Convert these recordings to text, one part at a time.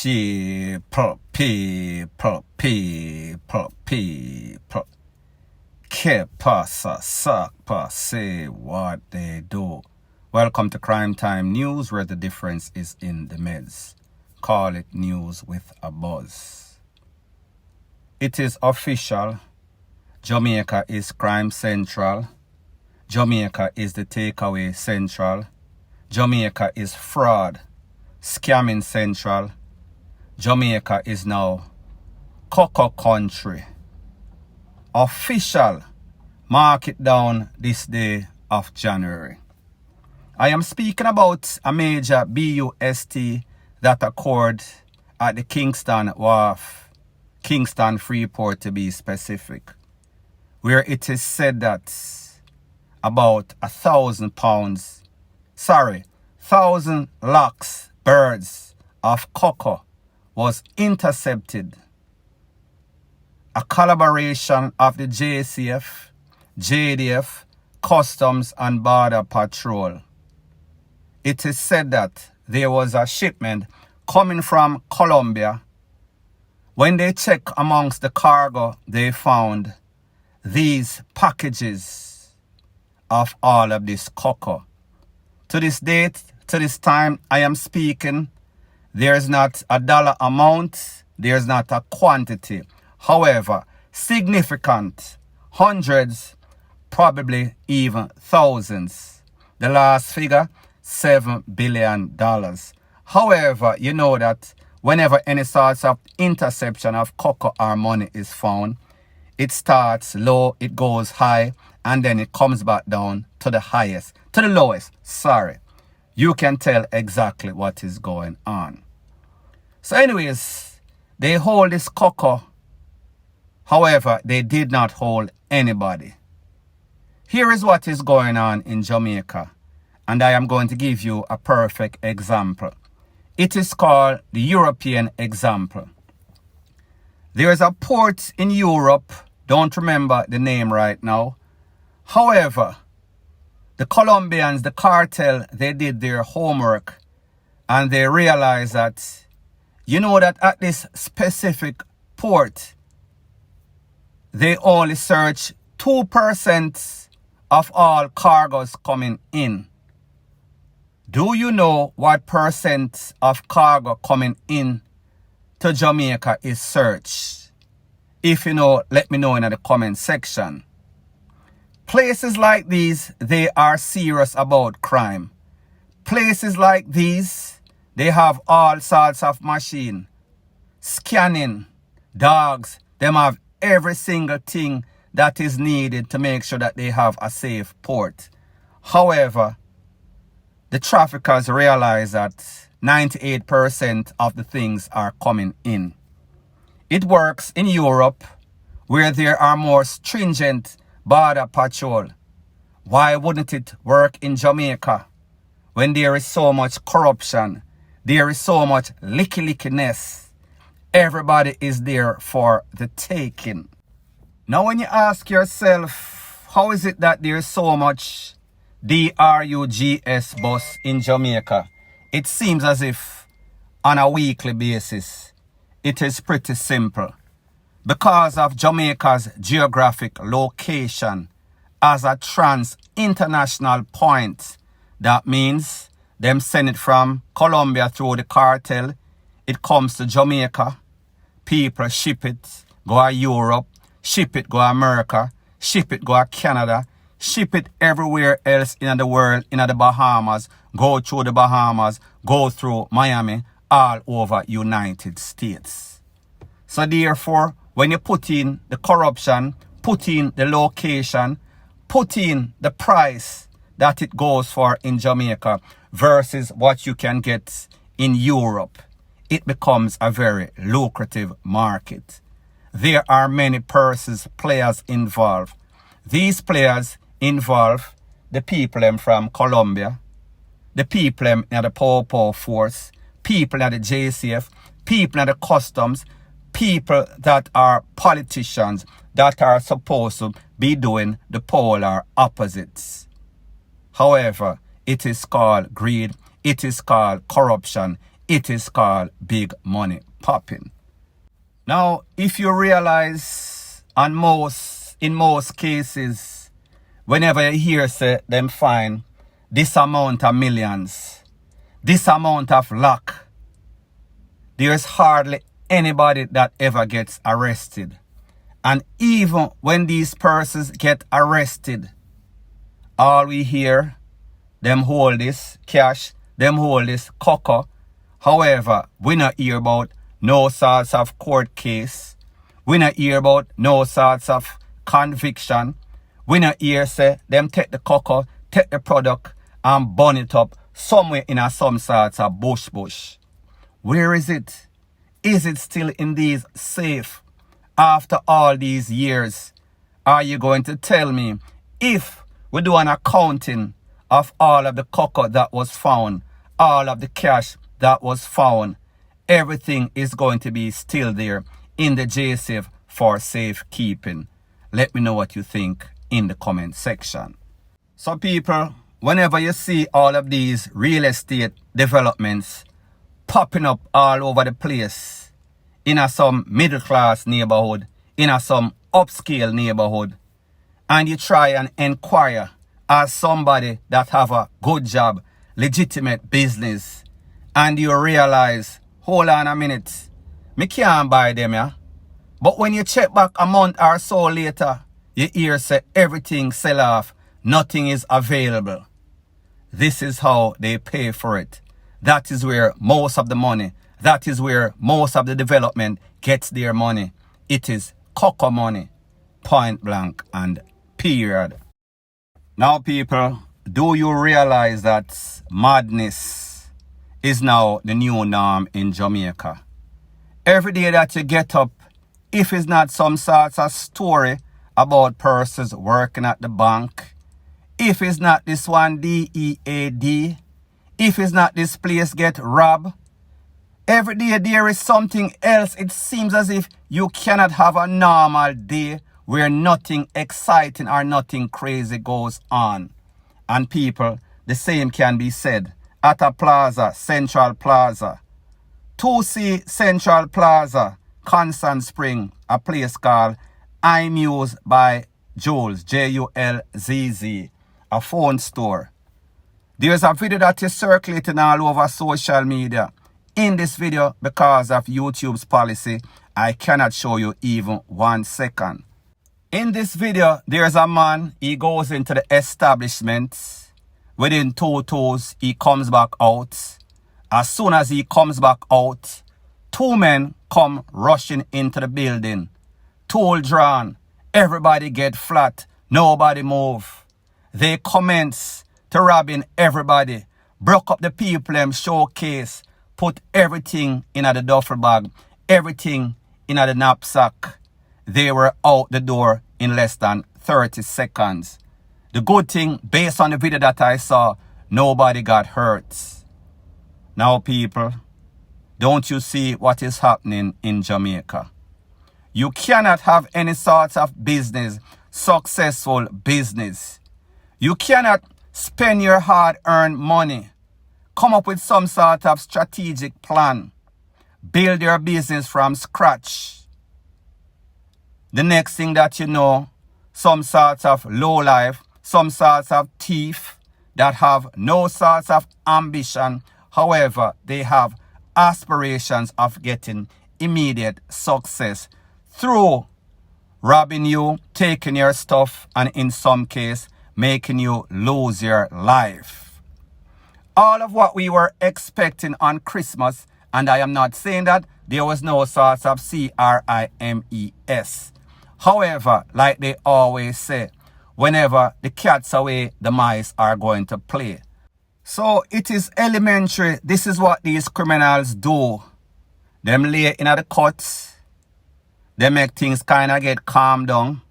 People. Que pasa, sakpa, say what they do. Welcome to Crime Time News, where the difference is in the meds. Call it news with a buzz. It is official. Jamaica is crime central. Jamaica is the takeaway central. Jamaica is fraud, scamming central. Jamaica is now cocoa country. Official. Mark it down this day of January. I am speaking about a major BUST that occurred at the Kingston Wharf, Kingston Freeport to be specific, where it is said that about 1,000 lakhs birds of cocoa was intercepted. A collaboration of the JCF, JDF, Customs and Border Patrol. It is said that there was a shipment coming from Colombia. When they checked amongst the cargo, they found these packages of all of this cocoa. To this date, to this time I am speaking, there's not a dollar amount, there's not a quantity. However, significant, hundreds, probably even thousands. The last figure, $7 billion. However, you know that whenever any sorts of interception of cocoa or money is found, it starts low, it goes high, and then it comes back down to the highest, to the lowest. Sorry. You can tell exactly what is going on. So anyways, they hold this cocoa. However, they did not hold anybody. Here is what is going on in Jamaica, and I am going to give you a perfect example. It is called the European example. There is a port in Europe, don't remember the name right now. However, the Colombians, the cartel, they did their homework and they realized that, you know that at this specific port, they only search 2% of all cargoes coming in. Do you know what percent of cargo coming in to Jamaica is searched? If you know, let me know in the comment section. Places like these, they are serious about crime. Places like these, they have all sorts of machine, scanning, dogs, them have every single thing that is needed to make sure that they have a safe port. However, the traffickers realize that 98% of the things are coming in. It works in Europe, where there are more stringent border patrol. Why wouldn't it work in Jamaica when there is so much corruption, there is so much lickiness? Everybody is there for the taking. Now when you ask yourself, how is it that there is so much drugs bus in Jamaica? It seems as if on a weekly basis. It is pretty simple. Because of Jamaica's geographic location as a trans-international point, that means them send it from Colombia through the cartel, it comes to Jamaica, people ship it, go to Europe, ship it, go to America, ship it, go to Canada, ship it everywhere else in the world, in the Bahamas, go through the Bahamas, go through Miami, all over United States. So therefore, when you put in the corruption, put in the location, put in the price that it goes for in Jamaica versus what you can get in Europe, it becomes a very lucrative market. There are many players involved. These players involve the people from Colombia, the people in the Popo Force, people in the JCF, people in the Customs, people that are politicians that are supposed to be doing the polar opposites. However, it is called greed, it is called corruption, It is called big money popping. Now, if you realize in most cases, whenever you hear say them find this amount of millions, this amount of luck, there's hardly anybody that ever gets arrested. And even when these persons get arrested, all we hear, them hold this cash, them hold this cocoa. However, we not hear about no sorts of court case. We not hear about no sorts of conviction. We not hear say them take the cocoa, take the product and burn it up somewhere in some sorts of bush. Where is it? Is it still in these safe? After all these years, are you going to tell me if we do an accounting of all of the cocoa that was found, all of the cash that was found, everything is going to be still there in the J-Safe for safekeeping? Let me know what you think in the comment section. So people, whenever you see all of these real estate developments popping up all over the place, in some middle class neighborhood, in some upscale neighborhood, and you try and inquire as somebody that have a good job, legitimate business, and you realize, hold on a minute, me can't buy them, yeah? But when you check back a month or so later, you hear say everything sell off, nothing is available. This is how they pay for it. That is where most of the money, that is where most of the development gets their money. It is cocoa money, point blank and period. Now people, do you realize that madness is now the new norm in Jamaica? Every day that you get up, if it's not some sort of story about persons working at the bank, if it's not this one DEAD, if it's not this place get robbed, every day there is something else. It seems as if you cannot have a normal day where nothing exciting or nothing crazy goes on. And people, the same can be said at a plaza, Central Plaza. 2C Central Plaza, Constant Spring, a place called iMuse by Julz, Julzz, a phone store. There's a video that is circulating all over social media. In this video, because of YouTube's policy, I cannot show you even 1 second. In this video, there's a man, he goes into the establishment. Within 2 toes, he comes back out. As soon as he comes back out, 2 men come rushing into the building. Tool drawn, everybody get flat, nobody move. They commence to robbing everybody, broke up the people them showcase, put everything in the duffel bag, everything in the knapsack. They were out the door in less than 30 seconds. The good thing, based on the video that I saw, nobody got hurt. Now people, don't you see what is happening in Jamaica? You cannot have any sort of business, successful business. You cannot spend your hard-earned money, come up with some sort of strategic plan, build your business from scratch. The next thing that you know, some sort of lowlife, some sort of thief that have no sort of ambition. However, they have aspirations of getting immediate success through robbing you, taking your stuff, and in some case, making you lose your life. All of what we were expecting on Christmas, and I am not saying that there was no sort of CRIMES. However, like they always say, whenever the cat's away, the mice are going to play. So it is elementary. This is what these criminals do. Them lay in the cuts. They make things kind of get calmed down.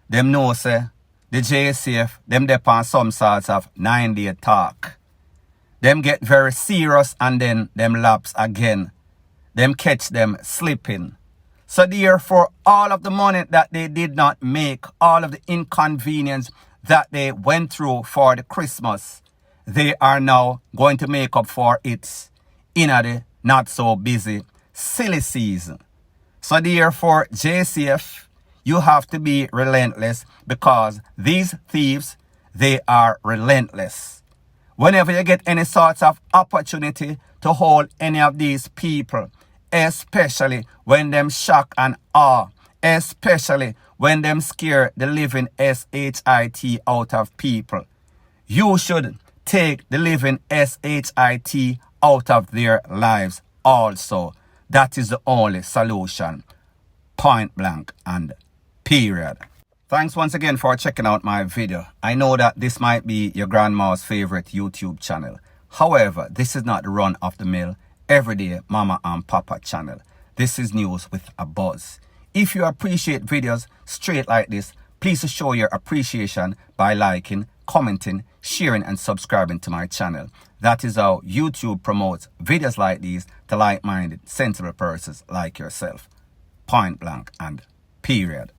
Them know say the J-Safe, them depend some sorts of 9-day talk. Them get very serious and then them lapse again. Them catch them slipping. So therefore, all of the money that they did not make, all of the inconvenience that they went through for the Christmas, they are now going to make up for it in the not so busy, silly season. So therefore, JCF, you have to be relentless, because these thieves, they are relentless. Whenever you get any sorts of opportunity to hold any of these people, especially when them shock and awe, especially when them scare the living shit out of people, you should take the living shit out of their lives also. That is the only solution. Point blank and period. Thanks once again for checking out my video. I know that this might be your grandma's favorite YouTube channel. However, this is not the run of the mill, everyday mama and papa channel. This is news with a buzz. If you appreciate videos straight like this, please show your appreciation by liking, commenting, sharing and subscribing to my channel. That is how YouTube promotes videos like these to like-minded, sensible persons like yourself. Point blank and period.